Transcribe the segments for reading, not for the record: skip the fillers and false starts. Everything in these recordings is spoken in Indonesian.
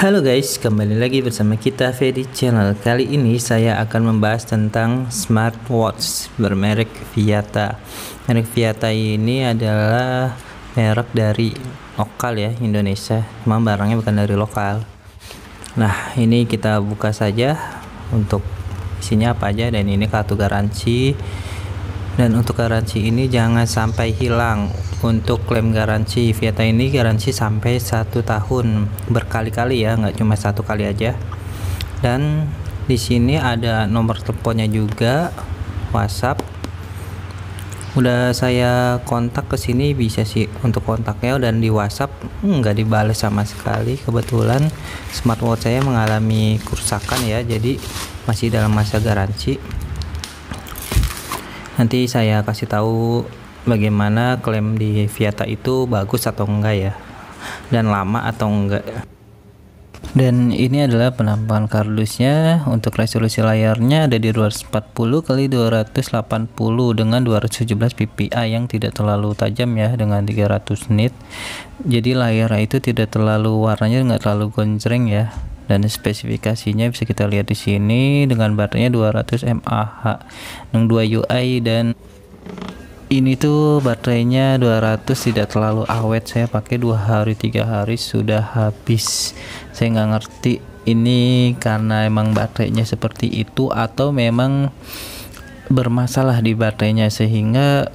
Halo guys, kembali lagi bersama kita Fedi Channel. Kali ini saya akan membahas tentang smartwatch bermerek Viata. Merek Viata ini adalah merek dari lokal ya, Indonesia. Cuma barangnya bukan dari lokal. Nah, ini kita buka saja untuk isinya apa aja, dan ini kartu garansi. Dan untuk garansi ini jangan sampai hilang. Untuk klaim garansi Viata ini garansi sampai 1 tahun, berkali-kali ya, nggak cuma 1 kali aja. Dan di sini ada nomor teleponnya juga, WhatsApp. Udah saya kontak ke sini, bisa sih untuk kontaknya, dan di WhatsApp nggak dibales sama sekali. Kebetulan smartwatch saya mengalami kerusakan ya, jadi masih dalam masa garansi. Nanti saya kasih tahu bagaimana klaim di Viata itu bagus atau enggak ya, dan lama atau enggak. Dan ini adalah penampakan kardusnya. Untuk resolusi layarnya ada di 240x280 dengan 217 ppi yang tidak terlalu tajam ya, dengan 300 nit. Jadi layar itu tidak terlalu, warnanya nggak terlalu gonjreng ya. Dan spesifikasinya bisa kita lihat di sini dengan baterainya 200 mAh, yang 2 UI, dan ini tuh baterainya 200, tidak terlalu awet. Saya pakai 2 hari 3 hari sudah habis. Saya nggak ngerti ini karena emang baterainya seperti itu atau memang bermasalah di baterainya sehingga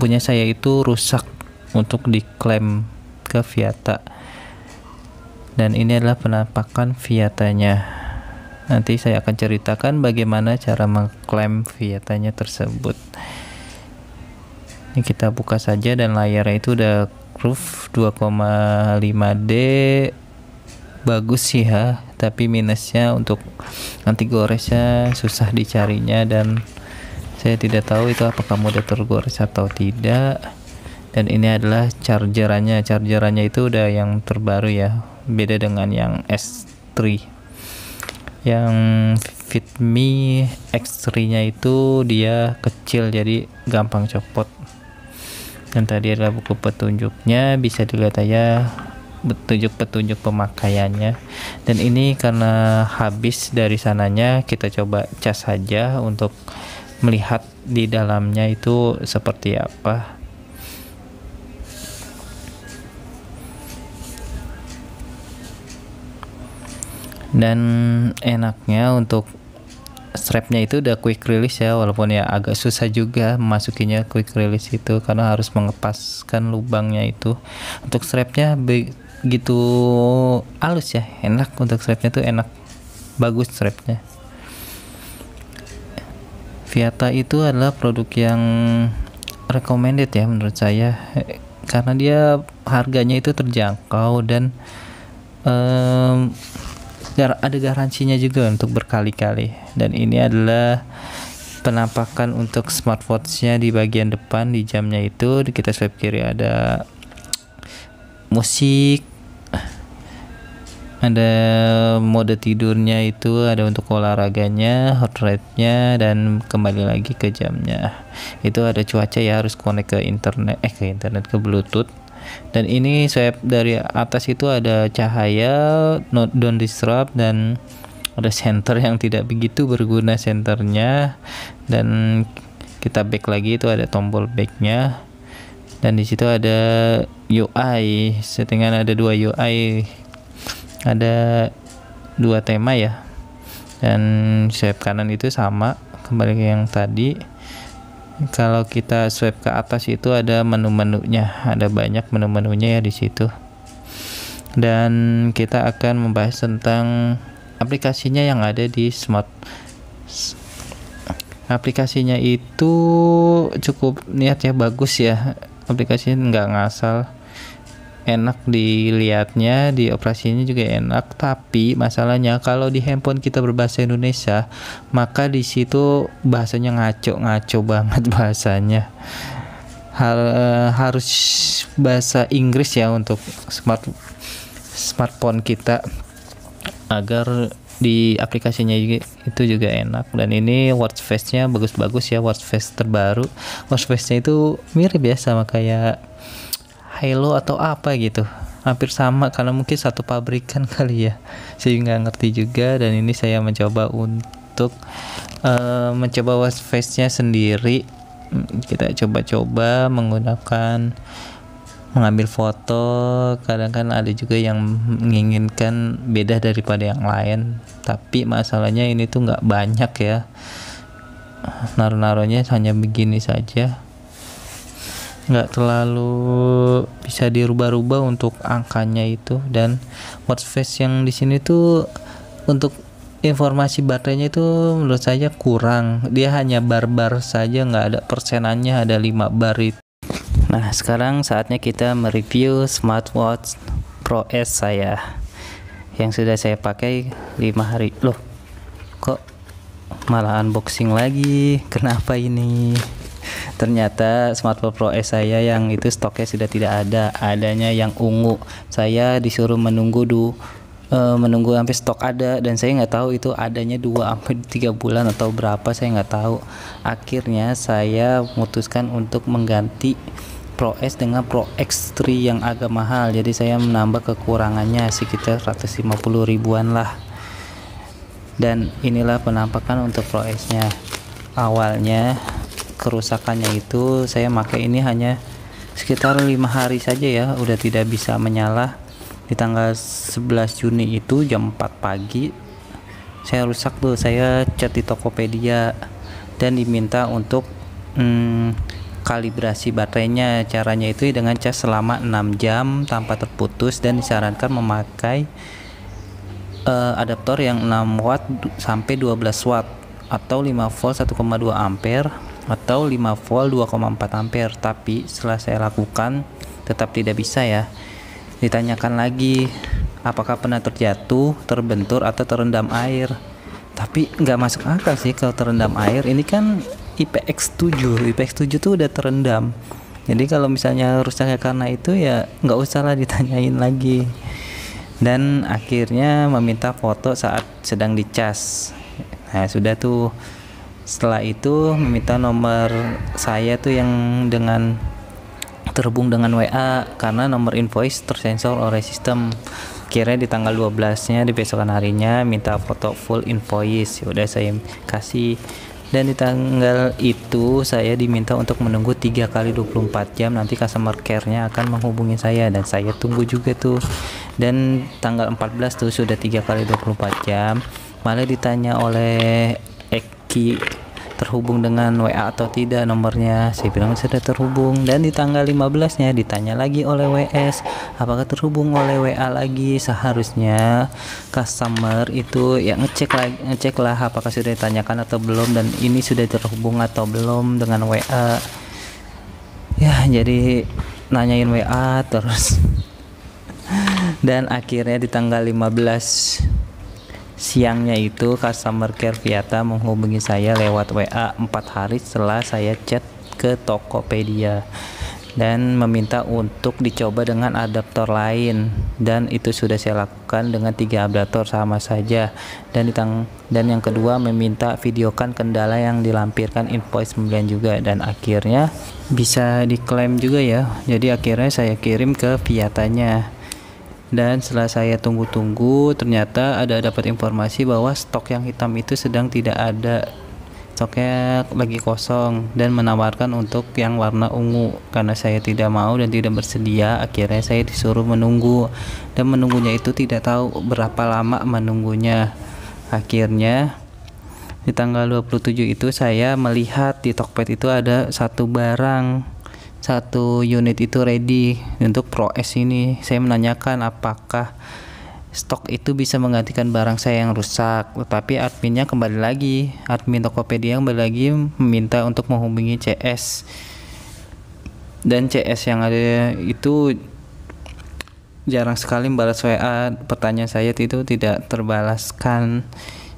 punya saya itu rusak untuk diklaim ke Viata. Dan ini adalah penampakan Viatanya. Nanti saya akan ceritakan bagaimana cara mengklaim Viatanya tersebut. Ini kita buka saja, dan layarnya itu udah curve 2,5D, bagus sih ya, tapi minusnya untuk anti goresnya susah dicarinya, dan saya tidak tahu itu apakah mode tergores atau tidak. Dan ini adalah chargerannya itu udah yang terbaru ya, beda dengan yang S3. Yang Fitme X3 nya itu dia kecil, jadi gampang copot. Dan tadi adalah buku petunjuknya, bisa dilihat aja petunjuk pemakaiannya. Dan ini karena habis dari sananya, kita coba cas saja untuk melihat di dalamnya itu seperti apa. Dan enaknya untuk strapnya itu udah quick release ya, walaupun ya agak susah juga memasukinya quick release itu karena harus mengepaskan lubangnya itu. Untuk strapnya begitu halus ya, enak. Untuk strapnya tuh enak, bagus strapnya. Viata itu adalah produk yang recommended ya menurut saya, karena dia harganya itu terjangkau, dan ada garansinya juga untuk berkali-kali. Dan ini adalah penampakan untuk smartwatchnya. Di bagian depan di jamnya itu, kita swipe kiri ada musik, ada mode tidurnya, itu ada untuk olahraganya, heart rate-nya, dan kembali lagi ke jamnya. Itu ada cuaca ya, harus connect ke internet ke Bluetooth. Dan ini swipe dari atas itu ada cahaya, don't disrupt, dan ada center yang tidak begitu berguna senternya. Dan kita back lagi, itu ada tombol backnya. Dan di situ ada UI, settingan ada 2 UI, ada 2 tema ya. Dan swipe kanan itu sama, kembali ke yang tadi. Kalau kita swipe ke atas itu ada menu-menunya, ada banyak menu-menunya ya di situ. Dan kita akan membahas tentang aplikasinya yang ada di aplikasinya itu cukup niat ya, bagus ya. Aplikasinya nggak ngasal, enak dilihatnya, di operasinya juga enak. Tapi masalahnya kalau di handphone kita berbahasa Indonesia, maka di situ bahasanya ngaco banget bahasanya. Harus bahasa Inggris ya untuk smartphone kita, agar di aplikasinya itu juga enak. Dan ini watch face-nya bagus-bagus ya, watch face terbaru. Watch face-nya itu mirip ya sama kayak Halo atau apa gitu. hampir sama, karena mungkin satu pabrikan kali ya, saya nggak ngerti juga. Dan ini saya mencoba untuk mencoba watch face-nya sendiri. Kita coba-coba menggunakan mengambil foto. Kadang kan ada juga yang menginginkan beda daripada yang lain, tapi masalahnya ini tuh nggak banyak ya, naruh-naruhnya hanya begini saja, nggak terlalu bisa dirubah-rubah untuk angkanya itu. Dan watch face yang di sini tuh untuk informasi baterainya itu menurut saya kurang, dia hanya bar-bar saja, nggak ada persenannya, ada 5 bar itu. Nah, sekarang saatnya kita mereview smartwatch Pro S saya yang sudah saya pakai 5 hari. Loh, kok malah unboxing lagi? Kenapa ini? Ternyata smartwatch Pro S saya yang itu stoknya sudah tidak ada, adanya yang ungu. Saya disuruh menunggu sampai stok ada, dan saya nggak tahu itu adanya 2-3 bulan atau berapa, saya nggak tahu. Akhirnya saya memutuskan untuk mengganti Pro S dengan Pro X3 yang agak mahal, jadi saya menambah kekurangannya sekitar 150 ribuan lah. Dan inilah penampakan untuk Pro S nya. Awalnya kerusakannya itu saya pakai ini hanya sekitar 5 hari saja ya, udah tidak bisa menyala. Di tanggal 11 Juni itu jam 4 pagi saya rusak tuh, saya chat di Tokopedia dan diminta untuk kalibrasi baterainya. Caranya itu dengan cas selama 6 jam tanpa terputus, dan disarankan memakai adaptor yang 6 watt sampai 12 watt atau 5 volt 1,2 ampere atau 5 volt 2,4 ampere. Tapi setelah saya lakukan tetap tidak bisa ya. Ditanyakan lagi apakah pernah terjatuh, terbentur atau terendam air. Tapi nggak masuk akal sih kalau terendam air. Ini kan IPX7 tuh udah terendam. Jadi kalau misalnya rusaknya karena itu ya nggak usah lah ditanyain lagi. Dan akhirnya meminta foto saat sedang dicas. Nah sudah tuh, setelah itu meminta nomor saya tuh yang dengan terhubung dengan WA, karena nomor invoice tersensor oleh sistem. Kira di tanggal 12-nya, di besokan harinya minta foto full invoice. Udah saya kasih. Dan di tanggal itu saya diminta untuk menunggu 3 kali 24 jam, nanti customer care-nya akan menghubungi saya, dan saya tunggu juga tuh. Dan tanggal 14 tuh sudah 3 kali 24 jam, malah ditanya oleh Eki terhubung dengan WA atau tidak nomornya. Saya bilang sudah terhubung. Dan di tanggal 15-nya ditanya lagi oleh WS apakah terhubung oleh WA lagi. Seharusnya customer itu ya ngecek lah apakah sudah ditanyakan atau belum, dan ini sudah terhubung atau belum dengan WA. Ya jadi nanyain WA terus. Dan akhirnya di tanggal 15 siangnya itu customer care Viyata menghubungi saya lewat WA 4 hari setelah saya chat ke Tokopedia dan meminta untuk dicoba dengan adaptor lain, dan itu sudah saya lakukan dengan 3 adaptor sama saja. Dan yang kedua meminta videokan kendala yang dilampirkan invoice pembelian juga, dan akhirnya bisa diklaim juga ya. Jadi akhirnya saya kirim ke Viyatanya. Dan setelah saya tunggu-tunggu, ternyata dapat informasi bahwa stok yang hitam itu sedang tidak ada, stoknya lagi kosong, dan menawarkan untuk yang warna ungu. Karena saya tidak mau dan tidak bersedia, akhirnya saya disuruh menunggu, dan menunggunya itu tidak tahu berapa lama menunggunya. Akhirnya di tanggal 27 itu saya melihat di Tokped itu ada satu unit itu ready untuk Pro S ini. Saya menanyakan apakah stok itu bisa menggantikan barang saya yang rusak, tetapi admin Tokopedia kembali lagi meminta untuk menghubungi CS, dan CS yang ada itu jarang sekali membalas WA. Pertanyaan saya itu tidak terbalaskan.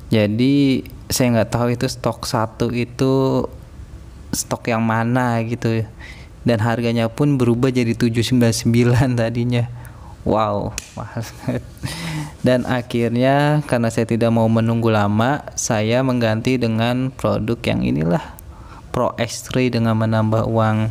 Jadi saya nggak tahu itu stok satu itu stok yang mana gitu, dan harganya pun berubah jadi 799 tadinya. Wow, mahal banget. Dan akhirnya karena saya tidak mau menunggu lama, saya mengganti dengan produk yang inilah, Pro X3 dengan menambah uang.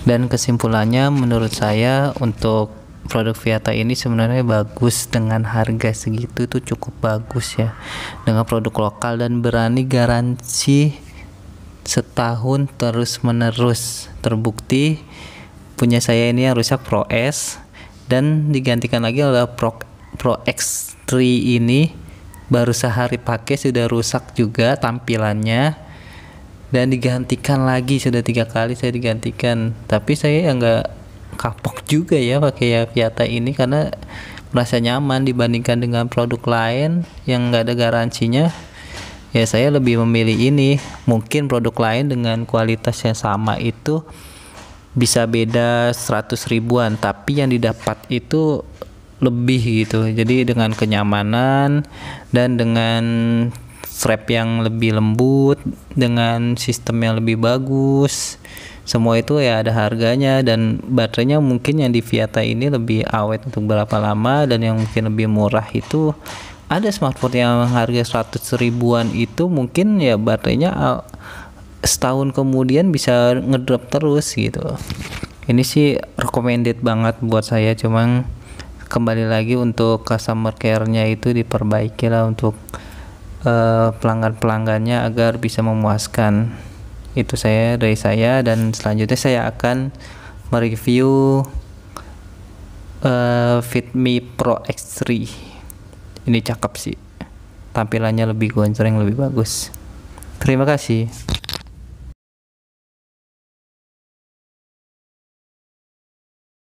Dan kesimpulannya menurut saya untuk produk Viyata ini sebenarnya bagus, dengan harga segitu tuh cukup bagus ya, dengan produk lokal dan berani garansi setahun terus menerus. Terbukti punya saya ini yang rusak Pro S dan digantikan lagi oleh Pro X3 ini, baru sehari pakai sudah rusak juga tampilannya, dan digantikan lagi, sudah 3 kali saya digantikan. Tapi saya nggak kapok juga ya pakai ya Viyata ini, karena merasa nyaman dibandingkan dengan produk lain yang nggak ada garansinya. Ya saya lebih memilih ini. Mungkin produk lain dengan kualitas yang sama itu bisa beda 100 ribuan, tapi yang didapat itu lebih gitu. Jadi dengan kenyamanan dan dengan strap yang lebih lembut, dengan sistem yang lebih bagus, semua itu ya ada harganya. Dan baterainya mungkin yang di Viyata ini lebih awet untuk berapa lama, dan yang mungkin lebih murah itu ada smartphone yang harga 100 ribuan itu mungkin ya baterainya setahun kemudian bisa ngedrop terus gitu. Ini sih recommended banget buat saya, cuman kembali lagi untuk customer care-nya itu diperbaiki lah untuk pelanggan-pelanggannya agar bisa memuaskan. Itu saya dari saya, dan selanjutnya saya akan mereview Fitme Pro X3. Ini cakep sih, tampilannya lebih gonjreng, lebih bagus. Terima kasih.